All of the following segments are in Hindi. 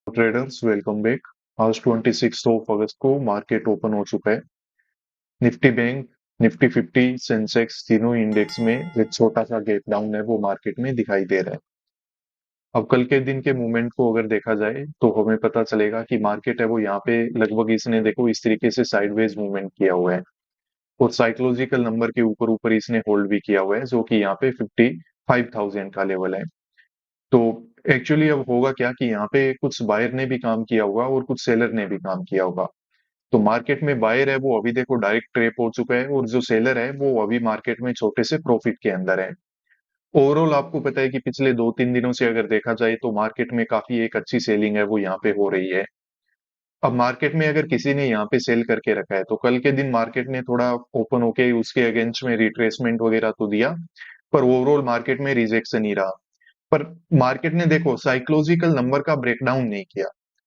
Traders welcome back. आज 26 ऑफ अगस्त को मार्केट ओपन हो चुका है। निफ्टी बैंक, निफ्टी 50, सेंसेक्स तीनों इंडेक्स में एक छोटा सा गैप डाउन है वो मार्केट में दिखाई दे रहा है। अब कल के दिन के मूवमेंट को अगर देखा जाए तो हमें पता चलेगा कि मार्केट है वो यहाँ पे लगभग इसने देखो इस तरीके से साइडवेज मूवमेंट किया हुआ है और साइकोलॉजिकल नंबर के ऊपर ऊपर इसने होल्ड भी किया हुआ है जो कि यहाँ पे 55,000 का लेवल है। तो एक्चुअली अब होगा क्या कि यहाँ पे कुछ बायर ने भी काम किया होगा और कुछ सेलर ने भी काम किया होगा। तो मार्केट में बायर है वो अभी देखो डायरेक्ट ट्रेप हो चुका है और जो सेलर है वो अभी मार्केट में छोटे से प्रॉफिट के अंदर है। ओवरऑल आपको पता है कि पिछले 2-3 दिनों से अगर देखा जाए तो मार्केट में काफी एक अच्छी सेलिंग है वो यहाँ पे हो रही है। अब मार्केट में अगर किसी ने यहाँ पे सेल करके रखा है तो कल के दिन मार्केट ने थोड़ा ओपन होके उसके अगेंस्ट में रिट्रेसमेंट वगैरह तो दिया, पर ओवरऑल मार्केट में रिजेक्शन ही रहा। पर मार्केट ने देखो साइकोलॉजिकल नंबर का ब्रेकडाउन नहीं किया।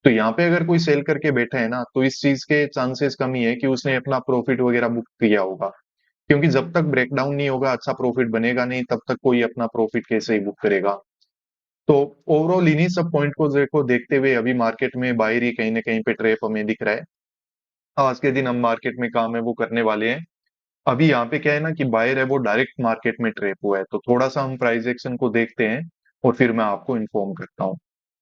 तो यहाँ पे अगर कोई सेल करके बैठा है ना तो इस चीज के चांसेस कम ही है कि उसने अपना प्रॉफिट वगैरह बुक किया होगा, क्योंकि जब तक ब्रेकडाउन नहीं होगा अच्छा प्रॉफिट बनेगा नहीं, तब तक कोई अपना प्रॉफिट कैसे ही बुक करेगा। तो ओवरऑल इन्हीं सब पॉइंट को देखो देखते हुए अभी मार्केट में बाहर ही कहीं ना कहीं पे ट्रेप हमें दिख रहा है। आज के दिन हम मार्केट में काम है वो करने वाले हैं। अभी यहाँ पे क्या है ना कि बायर है वो डायरेक्ट मार्केट में ट्रेप हुआ है, तो थोड़ा सा हम प्राइस एक्शन को देखते हैं और फिर मैं आपको इन्फॉर्म करता हूँ।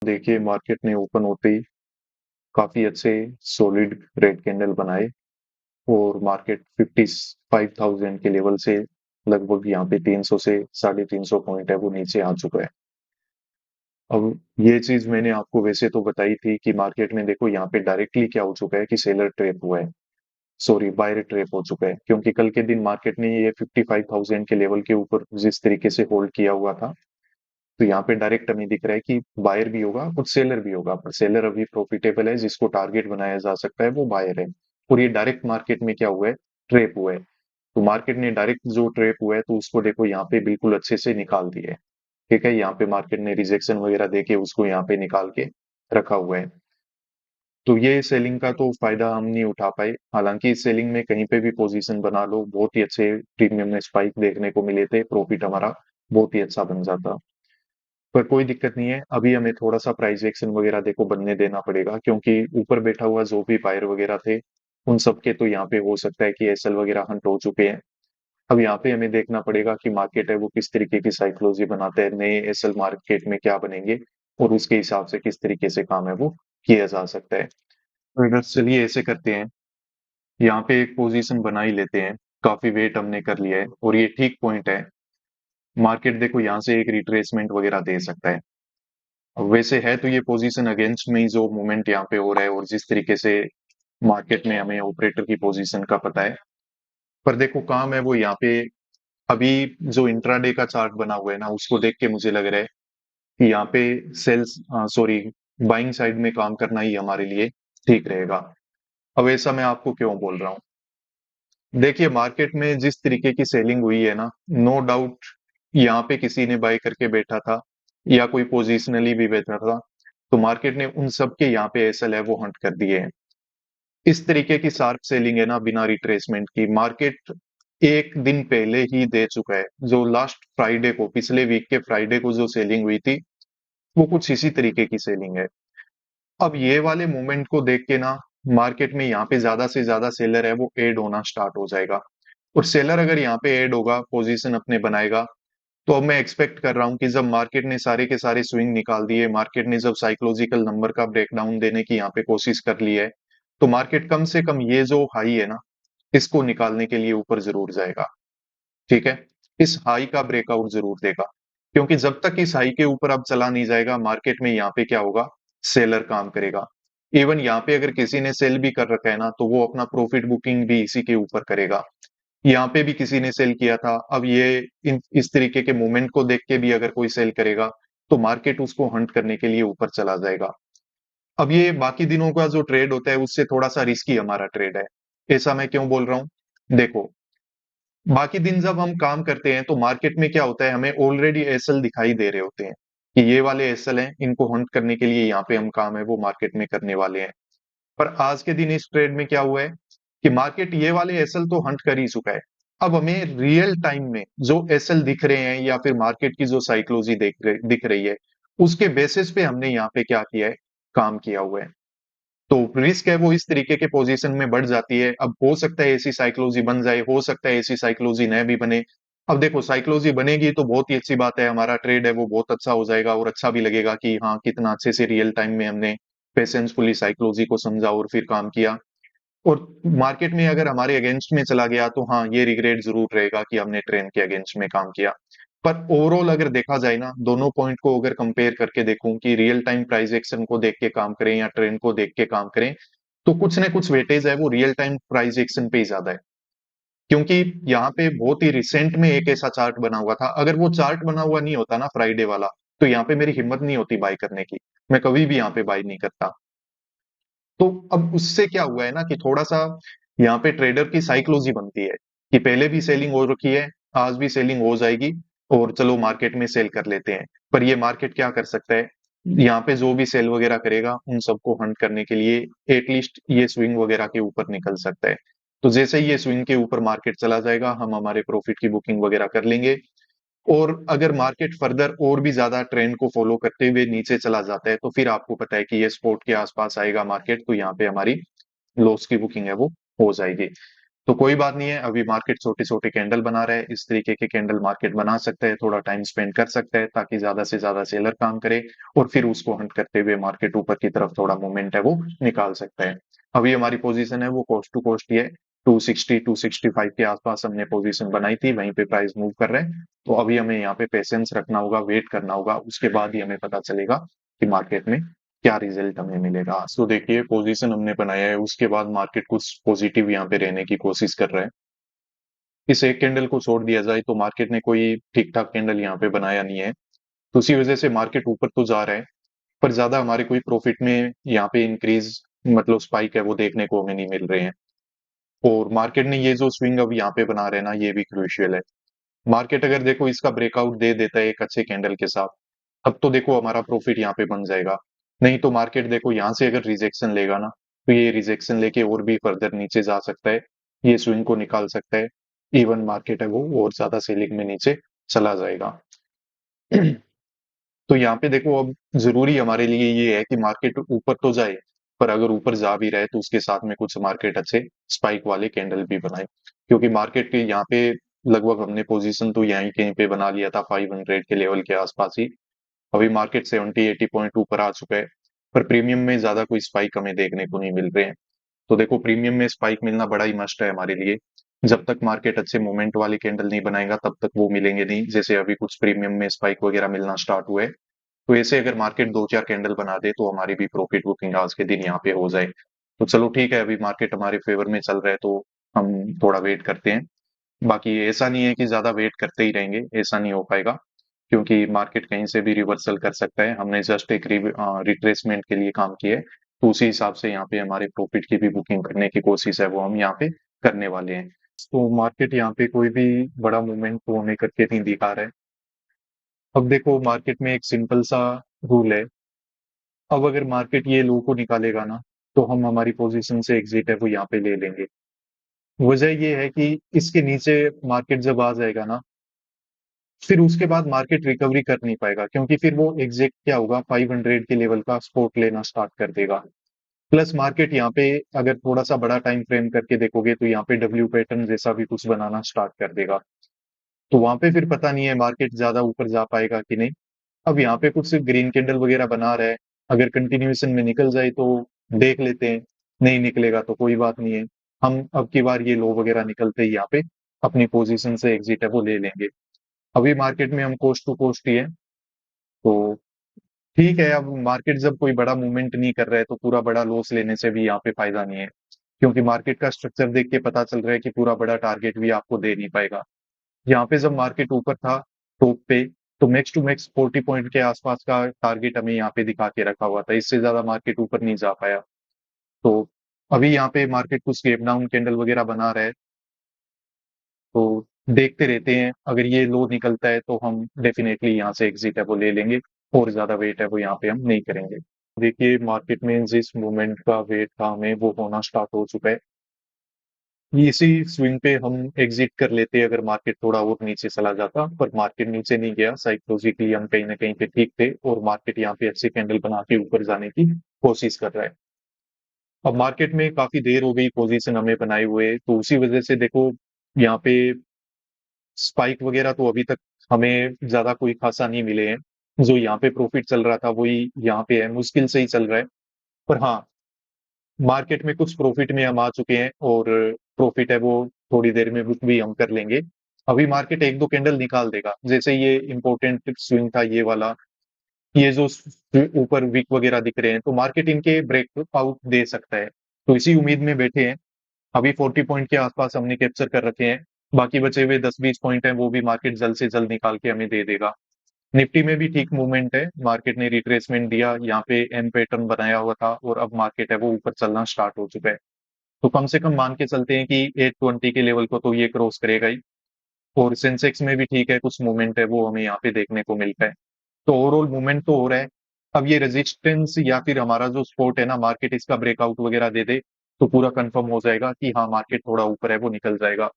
देखिए मार्केट ने ओपन होते ही काफी अच्छे सॉलिड रेड कैंडल बनाए और मार्केट 55,000 के लेवल से लगभग यहाँ पे 300 से 350 पॉइंट है वो नीचे आ चुका है। अब ये चीज मैंने आपको वैसे तो बताई थी कि मार्केट में देखो यहाँ पे डायरेक्टली क्या हो चुका है कि सेलर ट्रेप हुआ है, सॉरी बायर ट्रेप हो चुका है, क्योंकि कल के दिन मार्केट ने ये 55,000 के लेवल के ऊपर जिस तरीके से होल्ड किया हुआ था, तो यहाँ पे डायरेक्ट हमें दिख रहा है कि बायर भी होगा कुछ सेलर भी होगा, पर सेलर अभी प्रॉफिटेबल है, जिसको टारगेट बनाया जा सकता है वो बायर है। और ये डायरेक्ट मार्केट में क्या हुआ है, ट्रेप हुआ है। तो मार्केट ने डायरेक्ट जो ट्रेप हुआ है तो उसको देखो यहाँ पे बिल्कुल अच्छे से निकाल दिया है। ठीक है, यहाँ पे मार्केट ने रिजेक्शन वगैरह देके उसको यहाँ पे निकाल के रखा हुआ है। तो ये सेलिंग का तो फायदा हम नहीं उठा पाए, हालांकि इस सेलिंग में कहीं पे भी पोजीशन बना लो बहुत ही अच्छे प्रीमियम में स्पाइक देखने को मिले थे, प्रॉफिट हमारा बहुत ही अच्छा बन जाता। पर कोई दिक्कत नहीं है, अभी हमें थोड़ा सा प्राइस एक्शन वगैरह देखो बनने देना पड़ेगा, क्योंकि ऊपर बैठा हुआ जो भी बायर वगैरह थे उन सबके तो यहाँ पे हो सकता है कि एसएल वगैरह हंट हो चुके हैं। अब यहाँ पे हमें देखना पड़ेगा कि मार्केट है वो किस तरीके की साइकोलॉजी बनाते हैं, नए एसएल मार्केट में क्या बनेंगे और उसके हिसाब से किस तरीके से काम है वो किया जा सकता है। तो अगर चलिए ऐसे करते हैं, यहाँ पे एक पोजीशन बना ही लेते हैं। काफी वेट हमने कर लिया है और ये ठीक पॉइंट है। मार्केट देखो यहाँ से एक रिट्रेसमेंट वगैरह दे सकता है। वैसे है तो ये पोजीशन अगेंस्ट में ही जो मूवमेंट यहाँ पे हो रहा है और जिस तरीके से मार्केट में हमें ऑपरेटर की पोजीशन का पता है, पर देखो काम है वो यहाँ पे अभी जो इंट्राडे का चार्ट बना हुआ है ना उसको देख के मुझे लग रहा है कि यहाँ पे सेल्स सॉरी बाइंग साइड में काम करना ही हमारे लिए ठीक रहेगा। अब ऐसा मैं आपको क्यों बोल रहा हूँ, देखिए मार्केट में जिस तरीके की सेलिंग हुई है ना, नो डाउट यहाँ पे किसी ने बाय करके बैठा था या कोई पोजिशनली भी बैठा था, तो मार्केट ने उन सब के यहाँ पे एसएल है वो हंट कर दिए हैं। इस तरीके की शार्प सेलिंग है ना बिना रिट्रेसमेंट की, मार्केट एक दिन पहले ही दे चुका है। जो लास्ट फ्राइडे को, पिछले वीक के फ्राइडे को जो सेलिंग हुई थी वो कुछ इसी तरीके की सेलिंग है। अब ये वाले मूवमेंट को देख के ना मार्केट में यहाँ पे ज्यादा से ज्यादा सेलर है वो एड होना स्टार्ट हो जाएगा, और सेलर अगर यहाँ पे ऐड होगा पोजीशन अपने बनाएगा, तो अब मैं एक्सपेक्ट कर रहा हूँ कि जब मार्केट ने सारे के सारे स्विंग निकाल दिए, मार्केट ने जब साइकोलॉजिकल नंबर का ब्रेकडाउन देने की यहाँ पे कोशिश कर ली है, तो मार्केट कम से कम ये जो हाई है ना इसको निकालने के लिए ऊपर जरूर जाएगा। ठीक है, इस हाई का ब्रेकआउट जरूर देगा, क्योंकि जब तक इस हाई के ऊपर अब चला नहीं जाएगा मार्केट में यहाँ पे क्या होगा, सेलर काम करेगा। इवन यहाँ पे अगर किसी ने सेल भी कर रखा है ना तो वो अपना प्रॉफिट बुकिंग भी इसी के ऊपर करेगा। यहाँ पे भी किसी ने सेल किया था, अब ये इस तरीके के मूवमेंट को देख के भी अगर कोई सेल करेगा तो मार्केट उसको हंट करने के लिए ऊपर चला जाएगा। अब ये बाकी दिनों का जो ट्रेड होता है उससे थोड़ा सा रिस्की हमारा ट्रेड है। ऐसा मैं क्यों बोल रहा हूँ, देखो बाकी दिन जब हम काम करते हैं तो मार्केट में क्या होता है, हमें ऑलरेडी एसएल दिखाई दे रहे होते हैं कि ये वाले एसएल हैं, इनको हंट करने के लिए यहाँ पे हम काम है वो मार्केट में करने वाले हैं। पर आज के दिन इस ट्रेड में क्या हुआ है कि मार्केट ये वाले एसएल तो हंट कर ही चुका है। अब हमें रियल टाइम में जो एसएल दिख रहे हैं या फिर मार्केट की जो साइकोलॉजी दिख रही है उसके बेसिस पे हमने यहाँ पे क्या किया है, काम किया हुआ है। तो रिस्क है वो इस तरीके के पोजीशन में बढ़ जाती है। अब हो सकता है ऐसी साइकोलॉजी बन जाए, हो सकता है ऐसी साइकोलॉजी न भी बने। अब देखो साइकोलॉजी बनेगी तो बहुत ही अच्छी बात है, हमारा ट्रेड है वो बहुत अच्छा हो जाएगा और अच्छा भी लगेगा कि हाँ कितना अच्छे से रियल टाइम में हमने पेशेंसफुली साइकोलॉजी को समझा और फिर काम किया। और मार्केट में अगर हमारे अगेंस्ट में चला गया तो हाँ ये रिग्रेट जरूर रहेगा कि हमने ट्रेंड के अगेंस्ट में काम किया। पर ओवरऑल अगर देखा जाए ना, दोनों पॉइंट को अगर कंपेयर करके देखूं कि रियल टाइम प्राइस एक्शन को देख के काम करें या ट्रेंड को देख के काम करें, तो कुछ ना कुछ वेटेज है वो रियल टाइम प्राइस एक्शन पे ही ज्यादा है। क्योंकि यहाँ पे बहुत ही रिसेंट में एक ऐसा चार्ट बना हुआ था, अगर वो चार्ट बना हुआ नहीं होता ना फ्राइडे वाला, तो यहाँ पे मेरी हिम्मत नहीं होती बाय करने की, मैं कभी भी यहाँ पे बाय नहीं करता। तो अब उससे क्या हुआ है ना कि थोड़ा-सा यहाँ पे ट्रेडर की साइकोलॉजी बनती है कि पहले भी सेलिंग हो रखी है, आज भी सेलिंग हो जाएगी और चलो मार्केट में सेल कर लेते हैं। पर ये मार्केट क्या कर सकता है, यहाँ पे जो भी सेल वगैरह करेगा, उन सबको हंट करने के लिए एटलीस्ट ये स्विंग वगैरह के ऊपर निकल सकता है। तो जैसे ही ये स्विंग के ऊपर मार्केट चला जाएगा, हम हमारे प्रॉफिट की बुकिंग वगैरह कर लेंगे। और अगर मार्केट फर्दर और भी ज्यादा ट्रेंड को फॉलो करते हुए नीचे चला जाता है, तो फिर आपको पता है कि ये सपोर्ट के आसपास आएगा मार्केट, तो यहाँ पे हमारी लॉस की बुकिंग है वो हो जाएगी। तो कोई बात नहीं है, अभी मार्केट छोटे छोटे कैंडल बना रहा है, इस तरीके के कैंडल मार्केट बना सकता है, थोड़ा टाइम स्पेंड कर सकता है ताकि ज्यादा से ज्यादा सेलर काम करे और फिर उसको हंट करते हुए मार्केट ऊपर की तरफ थोड़ा मूवमेंट है वो निकाल सकता है। अभी हमारी पोजीशन है वो कॉस्ट टू कॉस्ट ही है, 260 265 के आसपास हमने पोजीशन बनाई थी, वहीं पे प्राइस मूव कर रहे हैं। तो अभी हमें यहाँ पे पेशेंस रखना होगा, वेट करना होगा, उसके बाद ही हमें पता चलेगा कि मार्केट में क्या रिजल्ट हमें मिलेगा। तो देखिए पोजीशन हमने बनाया है, उसके बाद मार्केट कुछ पॉजिटिव यहाँ पे रहने की कोशिश कर रहा है। इस एक कैंडल को छोड़ दिया जाए तो मार्केट ने कोई ठीक ठाक कैंडल यहाँ पे बनाया नहीं है, तो उसी वजह से मार्केट ऊपर तो जा रहा है, पर ज्यादा हमारे कोई प्रॉफिट में यहाँ पे इंक्रीज मतलब स्पाइक है वो देखने को हमें नहीं मिल रहे हैं। और मार्केट ने ये जो स्विंग अब यहाँ पे बना रहे हैं ना, ये भी क्रूशियल है। मार्केट अगर देखो इसका ब्रेकआउट दे देता है एक अच्छे कैंडल के साथ, अब तो देखो हमारा प्रॉफिट यहाँ पे बन जाएगा। नहीं तो मार्केट देखो यहाँ से अगर रिजेक्शन लेगा ना, तो ये रिजेक्शन लेके और भी फर्दर नीचे जा सकता है, ये स्विंग को निकाल सकता है। इवन मार्केट है वो और ज्यादा सेलिंग में नीचे चला जाएगा। तो यहाँ पे देखो अब जरूरी हमारे लिए ये है कि मार्केट ऊपर तो जाए, पर अगर ऊपर जा भी रहे तो उसके साथ में कुछ मार्केट अच्छे स्पाइक वाले कैंडल भी बनाए, क्योंकि मार्केट के यहाँ पे लगभग हमने पोजीशन तो यहीं कहीं पे बना लिया था 500 के लेवल के आसपास ही। अभी मार्केट 70-80 पॉइंट ऊपर आ चुका है, पर प्रीमियम में ज्यादा कोई स्पाइक हमें देखने को नहीं मिल रहे हैं। तो देखो प्रीमियम में स्पाइक मिलना बड़ा ही मस्ट है हमारे लिए। जब तक मार्केट अच्छे मोमेंट वाली कैंडल नहीं बनाएगा तब तक वो मिलेंगे नहीं, जैसे अभी कुछ प्रीमियम में स्पाइक वगैरह मिलना स्टार्ट हुए। तो ऐसे अगर मार्केट 2-4 कैंडल बना दे तो हमारी भी प्रॉफिट बुकिंग आज के दिन यहाँ पे हो जाए। तो चलो ठीक है, अभी मार्केट हमारे फेवर में चल रहा है तो हम थोड़ा वेट करते हैं। बाकी ऐसा नहीं है कि ज्यादा वेट करते ही रहेंगे, ऐसा नहीं हो पाएगा, क्योंकि मार्केट कहीं से भी रिवर्सल कर सकता है। हमने जस्ट एक रिट्रेसमेंट के लिए काम किया है, तो उसी हिसाब से यहाँ पे हमारे प्रॉफिट की भी बुकिंग करने की कोशिश है वो हम यहाँ पे करने वाले हैं। तो मार्केट यहाँ पे कोई भी बड़ा मूवमेंट तो हमें करके नहीं दिखा रहा है। अब देखो मार्केट में एक सिंपल सा रूल है, अब अगर मार्केट ये लो को निकालेगा ना, तो हम हमारी पोजीशन से एग्जिट है वो यहाँ पे ले लेंगे। वजह ये है कि इसके नीचे मार्केट जब आ जाएगा ना, फिर उसके बाद मार्केट रिकवरी कर नहीं पाएगा, क्योंकि फिर वो एग्जैक्ट क्या होगा 500 के लेवल का सपोर्ट लेना स्टार्ट कर देगा। प्लस मार्केट यहाँ पे अगर थोड़ा सा बड़ा टाइम फ्रेम करके देखोगे तो यहाँ पे डब्ल्यू पैटर्न जैसा भी कुछ बनाना स्टार्ट कर देगा। तो वहां पे फिर पता नहीं है मार्केट ज्यादा ऊपर जा पाएगा कि नहीं। अब यहाँ पे कुछ ग्रीन कैंडल वगैरह बना रहा है, अगर कंटिन्यूएशन में निकल जाए तो देख लेते हैं, नहीं निकलेगा तो कोई बात नहीं है। हम अब की बार ये लो वगैरह निकलते ही यहाँ पे अपनी पोजीशन से एग्जिट है वो ले लेंगे। अभी मार्केट में हम कोस्ट टू कोस्ट ही है, तो ठीक है। अब मार्केट जब कोई बड़ा मूवमेंट नहीं कर रहा है तो पूरा बड़ा लॉस लेने से भी यहाँ पे फायदा नहीं है, क्योंकि मार्केट का स्ट्रक्चर देख के पता चल रहा है कि पूरा बड़ा टारगेट भी आपको दे नहीं पाएगा। यहाँ पे जब मार्केट ऊपर था टॉप पे, तो मैक्स टू मैक्स 40 पॉइंट के आसपास का टारगेट हमें यहाँ पे दिखा के रखा हुआ था, इससे ज्यादा मार्केट ऊपर नहीं जा पाया। तो अभी यहाँ पे मार्केट कुछ गैप डाउन कैंडल वगैरह बना रहा है, तो देखते रहते हैं, अगर ये लो निकलता है तो हम डेफिनेटली यहाँ से एग्जिट है वो ले लेंगे, और ज्यादा वेट है वो यहाँ पे हम नहीं करेंगे। देखिए मार्केट में जिस मूवमेंट का वेट था हमें वो होना स्टार्ट हो चुका है। इसी स्विंग पे हम एग्जिट कर लेते अगर मार्केट थोड़ा और नीचे चला जाता, पर मार्केट नीचे नहीं गया, साइकोलॉजिकली हम कहीं ना कहीं पे ठीक थे और मार्केट यहाँ पे अच्छी कैंडल बना के ऊपर जाने की कोशिश कर रहा है। अब मार्केट में काफी देर हो गई पोजीशन हमें बनाए हुए, तो उसी वजह से देखो यहाँ पे स्पाइक वगैरह तो अभी तक हमें ज्यादा कोई खासा नहीं मिले हैं। जो यहाँ पे प्रॉफिट चल रहा था वही यहाँ पे है, मुश्किल से ही चल रहा है। पर हाँ, मार्केट में कुछ प्रॉफिट में हम आ चुके हैं, और प्रॉफिट है वो थोड़ी देर में बुक भी हम कर लेंगे। अभी मार्केट एक दो कैंडल निकाल देगा, जैसे ये इंपॉर्टेंट स्विंग था ये वाला, ये जो ऊपर वीक वगैरह दिख रहे हैं, तो मार्केट इनके ब्रेकआउट दे सकता है। तो इसी उम्मीद में बैठे हैं। अभी 40 पॉइंट के आसपास हमने कैप्चर कर रखे हैं। बाकी बचे हुए 10-20 पॉइंट हैं, वो भी मार्केट जल्द से जल्द निकाल के हमें दे देगा। निफ्टी में भी ठीक मूवमेंट है, मार्केट ने रिट्रेसमेंट दिया, यहाँ पे एम पैटर्न बनाया हुआ था, और अब मार्केट है वो ऊपर चलना स्टार्ट हो चुका है। तो कम से कम मान के चलते हैं कि 820 के लेवल को तो ये क्रॉस करेगा ही। और सेंसेक्स में भी ठीक है, कुछ मूवमेंट है वो हमें यहाँ पे देखने को मिलता है। तो ओवरऑल मूवमेंट तो हो रहा है। अब ये रेजिस्टेंस या फिर हमारा जो सपोर्ट है ना, मार्केट इसका ब्रेकआउट वगैरह दे दे, तो पूरा कंफर्म हो जाएगा कि हाँ मार्केट थोड़ा ऊपर है वो निकल जाएगा।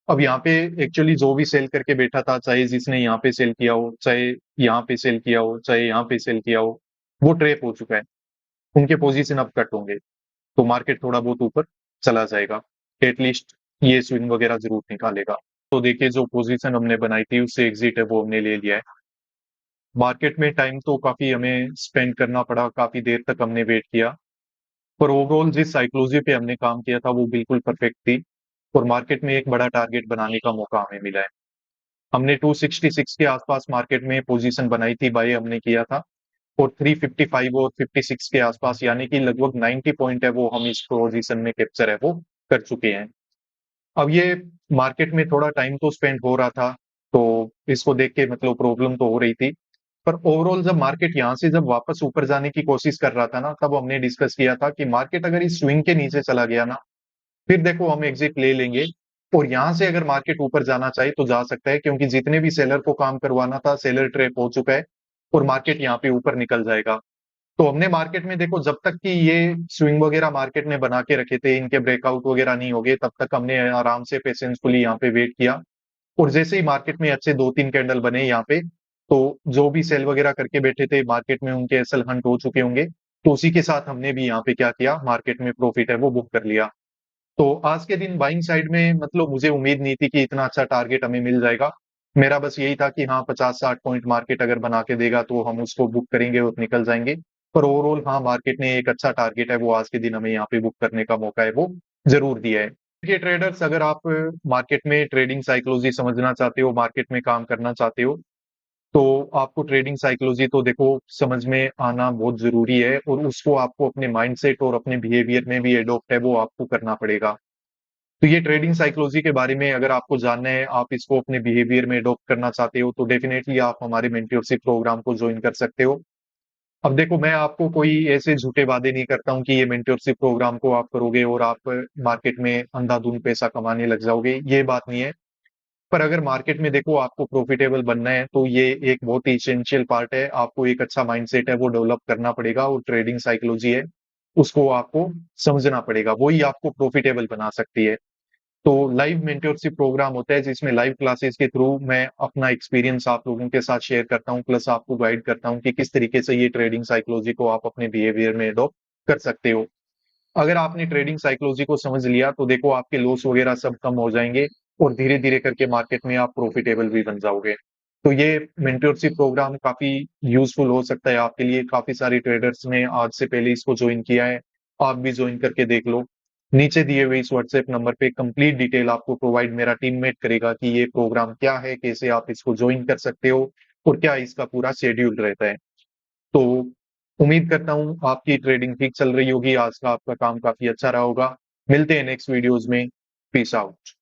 अब यहाँ पे एक्चुअली जो भी सेल करके बैठा था, चाहे जिसने यहाँ पे सेल किया हो, चाहे यहाँ पे सेल किया हो, चाहे यहाँ पे सेल किया हो, वो ट्रैप हो चुका है। उनके पोजीशन अब कट होंगे, तो मार्केट थोड़ा बहुत ऊपर चला जाएगा। एटलीस्ट ये स्विंग वगैरह जरूर निकालेगा। तो देखिए, जो पोजीशन हमने बनाई थी उससे एग्जिट है वो हमने ले लिया है। मार्केट में टाइम तो काफी हमें स्पेंड करना पड़ा, काफी देर तक हमने वेट किया, पर ओवरऑल जिस साइकोलॉजी पे हमने काम किया था वो बिल्कुल परफेक्ट थी, और मार्केट में एक बड़ा टारगेट बनाने का मौका हमें मिला है। हमने 266 के आसपास मार्केट में पोजीशन बनाई थी, बाय हमने किया था, और 355 और 56 के आसपास, यानी कि लगभग 90 पॉइंट है वो हम इस पोजीशन में कैप्चर है वो कर चुके हैं। अब ये मार्केट में थोड़ा टाइम तो स्पेंड हो रहा था, तो इसको देख के मतलब प्रॉब्लम तो हो रही थी। पर ओवरऑल जब मार्केट यहाँ से जब वापस ऊपर जाने की कोशिश कर रहा था ना, तब हमने डिस्कस किया था कि मार्केट अगर इस स्विंग के नीचे चला गया ना, फिर देखो हम एग्जिट ले लेंगे। और यहाँ से अगर मार्केट ऊपर जाना चाहे तो जा सकता है, क्योंकि जितने भी सेलर को काम करवाना था सेलर ट्रैप हो चुका है, और मार्केट यहाँ पे ऊपर निकल जाएगा। तो हमने मार्केट में देखो, जब तक कि ये स्विंग वगैरह मार्केट ने बना के रखे थे, इनके ब्रेकआउट वगैरह नहीं हो गए, तब तक हमने आराम से पेशेंसफुली यहाँ पे वेट किया। और जैसे ही मार्केट में अच्छे 2-3 कैंडल बने यहाँ पे, तो जो भी सेल वगैरह करके बैठे थे मार्केट में, उनके एसएल हंट हो चुके होंगे। तो उसी के साथ हमने भी यहाँ पे क्या किया, मार्केट में प्रॉफिट है वो बुक कर लिया। तो आज के दिन बाइंग साइड में मतलब मुझे उम्मीद नहीं थी कि इतना अच्छा टारगेट हमें मिल जाएगा। मेरा बस यही था कि हाँ 50-60 पॉइंट मार्केट अगर बना के देगा तो हम उसको बुक करेंगे और निकल जाएंगे। पर ओवरऑल हाँ, मार्केट ने एक अच्छा टारगेट है वो आज के दिन हमें यहाँ पे बुक करने का मौका है वो जरूर दिया है। देखिए ट्रेडर्स, अगर आप मार्केट में ट्रेडिंग साइकोलॉजी समझना चाहते हो, मार्केट में काम करना चाहते हो, तो आपको ट्रेडिंग साइकोलॉजी तो देखो समझ में आना बहुत जरूरी है, और उसको आपको अपने माइंडसेट और अपने बिहेवियर में भी एडॉप्ट है वो आपको करना पड़ेगा। तो ये ट्रेडिंग साइकोलॉजी के बारे में अगर आपको जानना है, आप इसको अपने बिहेवियर में अडॉप्ट करना चाहते हो, तो डेफिनेटली आप हमारे मेंटरशिप प्रोग्राम को ज्वाइन कर सकते हो। अब देखो, मैं आपको कोई ऐसे झूठे वादे नहीं करता हूँ कि ये मेंटरशिप प्रोग्राम को आप करोगे और आप मार्केट में अंधाधुंध पैसा कमाने लग जाओगे, ये बात नहीं है। पर अगर मार्केट में देखो आपको प्रॉफिटेबल बनना है, तो ये एक बहुत ही इसेंशियल पार्ट है। आपको एक अच्छा माइंडसेट है वो डेवलप करना पड़ेगा, और ट्रेडिंग साइकोलॉजी है उसको आपको समझना पड़ेगा, वही आपको प्रॉफिटेबल बना सकती है। तो लाइव मेंटरशिप प्रोग्राम होता है जिसमें लाइव क्लासेस के थ्रू मैं अपना एक्सपीरियंस आप लोगों के साथ शेयर करता हूँ, प्लस आपको गाइड करता हूँ कि किस तरीके से ये ट्रेडिंग साइकोलॉजी को आप अपने बिहेवियर में अडॉप्ट कर सकते हो। अगर आपने ट्रेडिंग साइकोलॉजी को समझ लिया तो देखो आपके लॉस वगैरह सब कम हो जाएंगे, और धीरे धीरे करके मार्केट में आप प्रॉफिटेबल भी बन जाओगे। तो ये मेंटरशिप प्रोग्राम काफी यूजफुल हो सकता है आपके लिए। काफी सारे ट्रेडर्स ने आज से पहले इसको ज्वाइन किया है, आप भी ज्वाइन करके देख लो। नीचे दिए हुए इस व्हाट्सएप नंबर पे कंप्लीट डिटेल आपको प्रोवाइड मेरा टीममेट करेगा कि ये प्रोग्राम क्या है, कैसे आप इसको ज्वाइन कर सकते हो, और क्या इसका पूरा शेड्यूल रहता है। तो उम्मीद करता हूँ आपकी ट्रेडिंग ठीक चल रही होगी, आज का आपका काम काफी अच्छा रहा होगा। मिलते हैं नेक्स्ट वीडियोस में। Peace out.